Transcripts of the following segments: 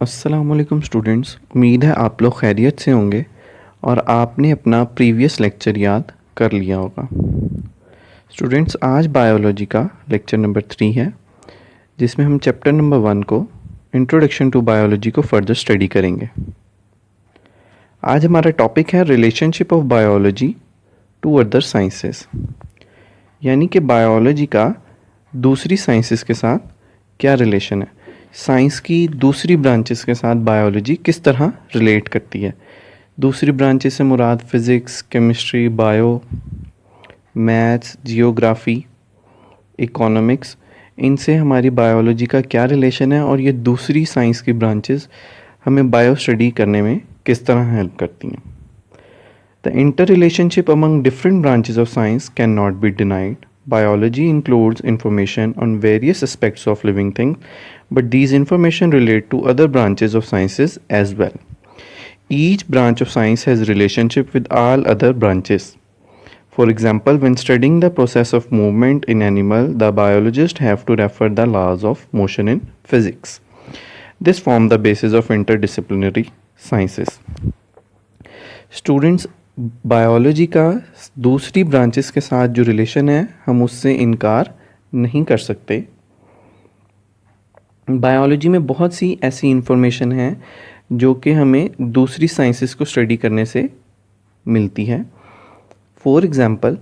अस्सलामुअलैकुम स्टूडेंट्स, उम्मीद है आप लोग खैरियत से होंगे और आपने अपना प्रीवियस लेक्चर याद कर लिया होगा। स्टूडेंट्स, आज बायोलॉजी का लेक्चर नंबर 3 है, जिसमें हम चैप्टर नंबर 1 को इंट्रोडक्शन टू बायोलॉजी को फर्दर स्टडी करेंगे। आज हमारा टॉपिक है relationship of biology to other sciences, यानी कि बायोलॉजी का दूसरी साइंसेस के साथ क्या रिलेशन है। साइंस की दूसरी ब्रांचेस के साथ बायोलॉजी किस तरह रिलेट करती है। दूसरी ब्रांचेस से मुराद physics, chemistry, bio, maths, geography, economics, इनसे हमारी बायोलॉजी का क्या रिलेशन है और ये दूसरी साइंस की ब्रांचेस हमें बायो स्टडी करने में किस तरह हेल्प करती हैं। The inter relationship among different branches of science can not be denied. Biology includes information on various aspects of living things, but these information relate to other branches of sciences as well. Each branch of science has relationship with all other branches. For example, when studying the process of movement in animal, the biologists have to refer the laws of motion in physics. This form the basis of interdisciplinary sciences. Students, biology का दूसरी branches के साथ जो relation है हम उससे इनकार नहीं कर सकते। बायोलॉजी में बहुत सी ऐसी इंफॉर्मेशन है जो कि हमें दूसरी साइंसेस को स्टडी करने से मिलती है। फॉर एग्ज़ाम्पल,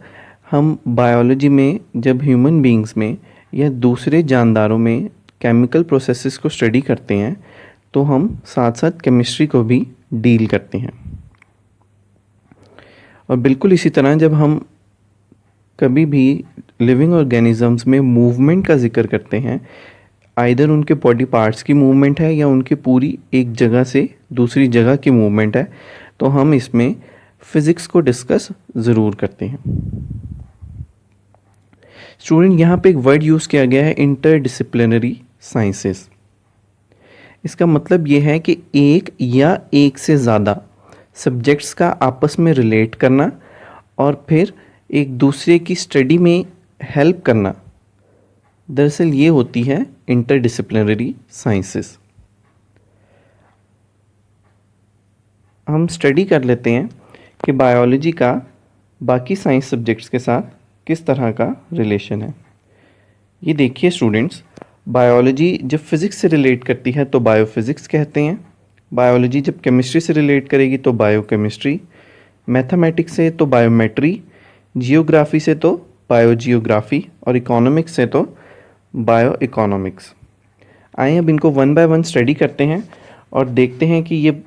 हम बायोलॉजी में जब ह्यूमन बीइंग्स में या दूसरे जानदारों में केमिकल प्रोसेसेस को स्टडी करते हैं तो हम साथ साथ केमिस्ट्री को भी डील करते हैं। और बिल्कुल इसी तरह जब हम कभी भी लिविंग ऑर्गेनिजम्स में मूवमेंट का जिक्र करते हैं, आइदर उनके बॉडी पार्ट्स की मूवमेंट है या उनकी पूरी एक जगह से दूसरी जगह की मूवमेंट है, तो हम इसमें फिज़िक्स को डिस्कस ज़रूर करते हैं। स्टूडेंट, यहाँ पे एक वर्ड यूज़ किया गया है इंटरडिसिप्लिनरी साइंसेस। इसका मतलब ये है कि एक या एक से ज़्यादा सब्जेक्ट्स का आपस में रिलेट करना और फिर एक दूसरे की स्टडी में हेल्प करना, दरअसल ये होती है इंटरडिसिप्लिनरी साइंसेस। हम स्टडी कर लेते हैं कि बायोलॉजी का बाकी साइंस सब्जेक्ट्स के साथ किस तरह का रिलेशन है। ये देखिए स्टूडेंट्स, बायोलॉजी जब फिज़िक्स से रिलेट करती है तो बायोफिज़िक्स कहते हैं। बायोलॉजी जब केमिस्ट्री से रिलेट करेगी तो बायोकेमिस्ट्री, मैथमेटिक्स से तो बायोमेट्री, जियोग्राफी से तो बायोजियोग्राफी और इकोनॉमिक्स से तो बायो इकोनॉमिक्स। आइए अब इनको वन बाय वन स्टडी करते हैं और देखते हैं कि ये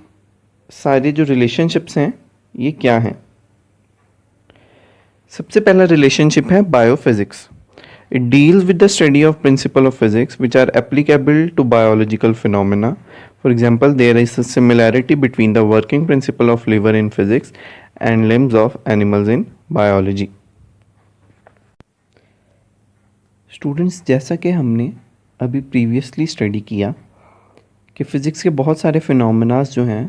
सारे जो रिलेशनशिप्स हैं ये क्या हैं। सबसे पहला रिलेशनशिप है biophysics. It deals with the study of principles of physics which are applicable to biological phenomena. For example, there is a similarity between the working principle of liver in physics and limbs of animals in biology. Students, जैसा कि हमने अभी previously study किया कि physics के बहुत सारे फिनोमेनास जो हैं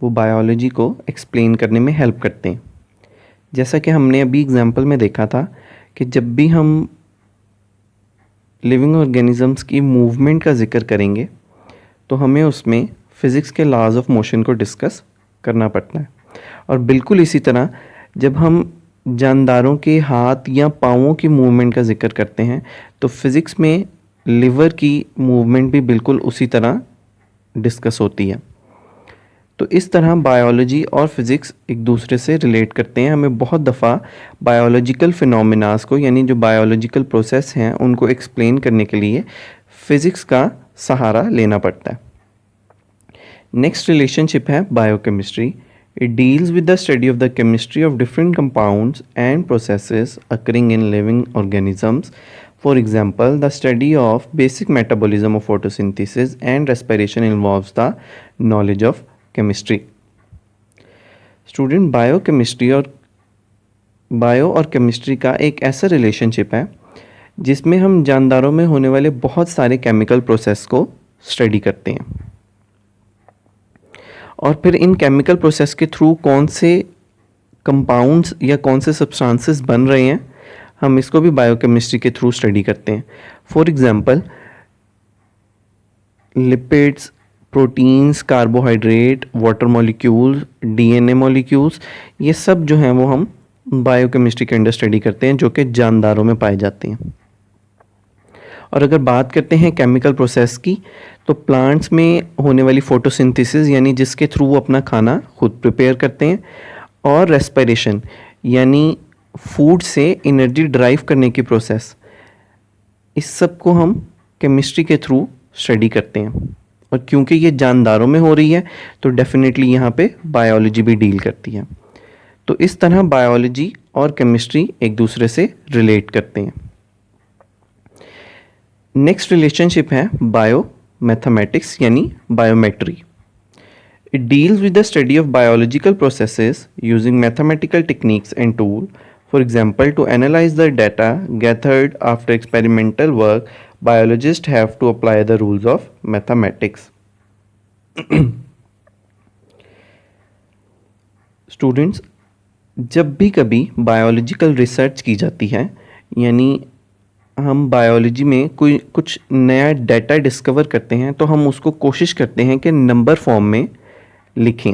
वो बायोलॉजी को एक्सप्लेन करने में हेल्प करते हैं। जैसा कि हमने अभी एग्जांपल में देखा था कि जब भी हम लिविंग ऑर्गेनिजम्स की मूवमेंट का जिक्र करेंगे तो हमें उसमें फ़िज़िक्स के लॉज ऑफ मोशन को डिस्कस करना पड़ता है। और बिल्कुल इसी तरह जब हम जानदारों के हाथ या पाँवों की मूवमेंट का जिक्र करते हैं तो फिज़िक्स में लिवर की मूवमेंट भी बिल्कुल उसी तरह डिस्कस होती है। तो इस तरह बायोलॉजी और फिज़िक्स एक दूसरे से रिलेट करते हैं। हमें बहुत दफ़ा बायोलॉजिकल फिनोमेनास को, यानी जो बायोलॉजिकल प्रोसेस हैं उनको एक्सप्लेन करने के लिए फ़िज़िक्स का सहारा लेना पड़ता है। नेक्स्ट रिलेशनशिप है biochemistry. It deals with the study of the chemistry of different compounds and processes occurring in living organisms. For example, the study of basic metabolism of photosynthesis and respiration involves the knowledge of chemistry. Student, bio और chemistry का एक ऐसा relationship है जिसमें हम जानदारों में होने वाले बहुत सारे केमिकल प्रोसेस को स्टडी करते हैं और फिर इन केमिकल प्रोसेस के थ्रू कौन से कंपाउंड्स या कौन से सब्सटेंसेस बन रहे हैं, हम इसको भी बायोकेमिस्ट्री के थ्रू स्टडी करते हैं। For example, lipids, proteins, carbohydrate, water molecules, DNA molecules, ये सब जो हैं वो हम बायोकेमिस्ट्री के अंडर स्टडी करते हैं, जो कि जानदारों में पाए जाते हैं। और अगर बात करते हैं केमिकल प्रोसेस की, तो प्लांट्स में होने वाली फोटोसिंथेसिस यानी जिसके थ्रू वो अपना खाना खुद प्रिपेयर करते हैं, और रेस्पिरेशन यानी फूड से एनर्जी ड्राइव करने की प्रोसेस, इस सब को हम केमिस्ट्री के थ्रू स्टडी करते हैं। और क्योंकि ये जानदारों में हो रही है तो डेफिनेटली यहाँ पे बायोलॉजी भी डील करती है। तो इस तरह बायोलॉजी और केमिस्ट्री एक दूसरे से रिलेट करते हैं। नेक्स्ट रिलेशनशिप है बायो मैथमेटिक्स यानी biometry. It deals with the study of biological processes using mathematical techniques and tool. For example, to analyze the data gathered after experimental work, biologists have to apply the rules of mathematics. Students, जब भी कभी biological research की जाती है, यानी हम biology में कोई कुछ नया डाटा डिस्कवर करते हैं, तो हम उसको कोशिश करते हैं कि नंबर फॉर्म में लिखें,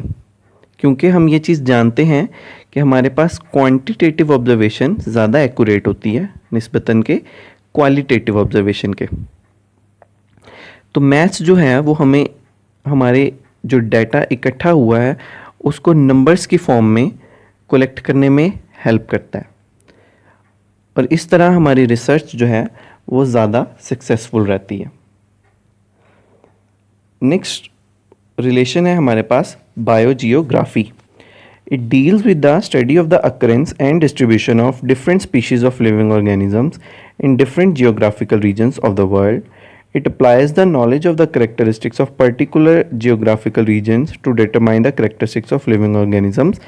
क्योंकि हम ये चीज़ जानते हैं कि हमारे पास क्वांटिटेटिव ऑब्जर्वेशन ज़्यादा एक्यूरेट होती है निस्बतन के क्वालिटेटिव ऑब्जर्वेशन के। तो मैथ्स जो है वो हमें हमारे जो डाटा इकट्ठा हुआ है उसको नंबर्स की फॉर्म में कलेक्ट करने में हेल्प करता है, और इस तरह हमारी रिसर्च जो है वो ज़्यादा सक्सेसफुल रहती है। नेक्स्ट रिलेशन है हमारे पास biogeography. It deals with the study of the occurrence and distribution of different species of living organisms in different geographical regions of the world. It applies the knowledge of the characteristics of particular geographical regions to determine the characteristics of living organisms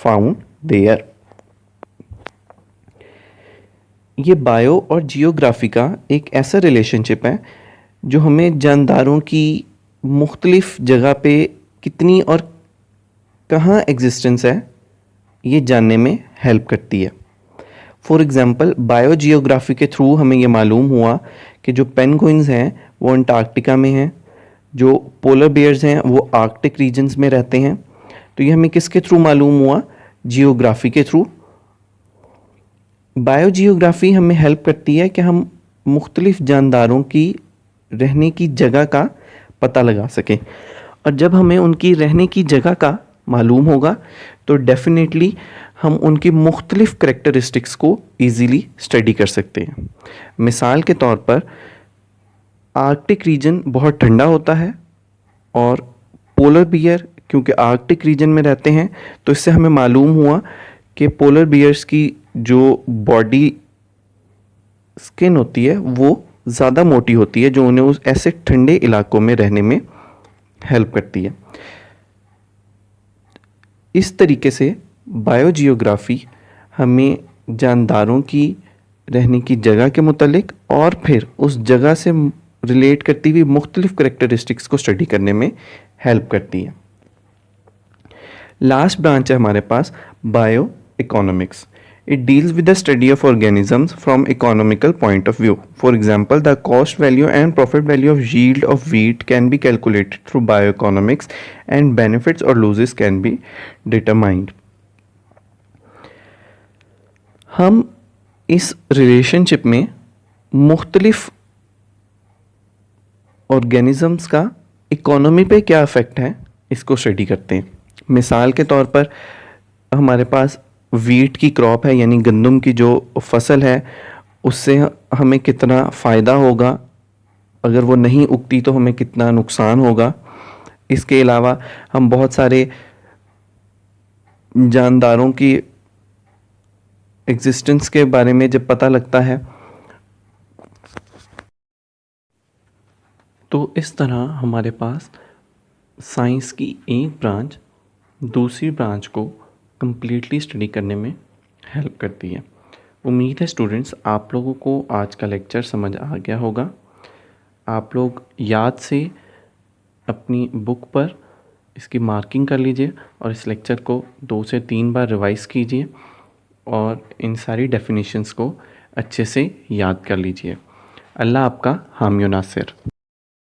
found there. ये bio और geography का एक ऐसा relationship है जो हमें जानदारों की मुख्तलिफ जगह पे कितनी और कहाँ एग्जिस्टेंस है ये जानने में हेल्प करती है। फॉर एग्ज़ाम्पल, बायोजियोग्राफी के थ्रू हमें ये मालूम हुआ कि जो पेंगुइन्स हैं वो अंटार्कटिका में हैं, जो पोलर बियर्स हैं वो आर्कटिक रीजन्स में रहते हैं। तो ये हमें किसके थ्रू मालूम हुआ? जियोग्राफी के थ्रू। बायोजियोग्राफी हमें हेल्प करती है कि हम मुख्तलिफ जानदारों की रहने की जगह का पता लगा सकें, और जब हमें उनकी रहने की जगह का मालूम होगा तो डेफिनेटली हम उनकी मुख्तलिफ करेक्टरिस्टिक्स को ईज़िली स्टडी कर सकते हैं। मिसाल के तौर पर आर्कटिक रीजन बहुत ठंडा होता है, और पोलर बियर क्योंकि आर्कटिक रीजन में रहते हैं तो इससे हमें मालूम हुआ कि पोलर बियर्स की जो बॉडी स्किन होती है वो ज़्यादा मोटी होती है, जो उन्हें उस ऐसे ठंडे इलाकों में रहने में हेल्प करती है। इस तरीके से बायोजियोग्राफी हमें जानदारों की रहने की जगह के मुतालिक और फिर उस जगह से रिलेट करती हुई मुख्तलिफ करेक्टरिस्टिक्स को स्टडी करने में हेल्प करती है। लास्ट ब्रांच है हमारे पास bio economics. It deals with the study of organisms from economical point of view. For example, the cost value and profit value of yield of wheat can be calculated through bioeconomics and benefits or losses can be determined. हम इस relationship में मुख्तलिफ organisms का economy पे क्या effect है इसको study करते हैं. मिसाल के तौर पर हमारे पास वीट की क्रॉप है, यानी गंदम की जो फसल है उससे हमें कितना फ़ायदा होगा, अगर वो नहीं उगती तो हमें कितना नुकसान होगा. इसके अलावा हम बहुत सारे जानदारों की एग्जिस्टेंस के बारे में जब पता लगता है तो इस तरह हमारे पास साइंस की एक ब्रांच दूसरी ब्रांच को कम्प्लीटली स्टडी करने में हेल्प करती है. उम्मीद है स्टूडेंट्स आप लोगों को आज का लेक्चर समझ आ गया होगा. आप लोग याद से अपनी बुक पर इसकी मार्किंग कर लीजिए और इस लेक्चर को 2 से 3 बार रिवाइज़ कीजिए और इन सारी डेफिनेशंस को अच्छे से याद कर लीजिए. अल्लाह आपका हामी नासिर.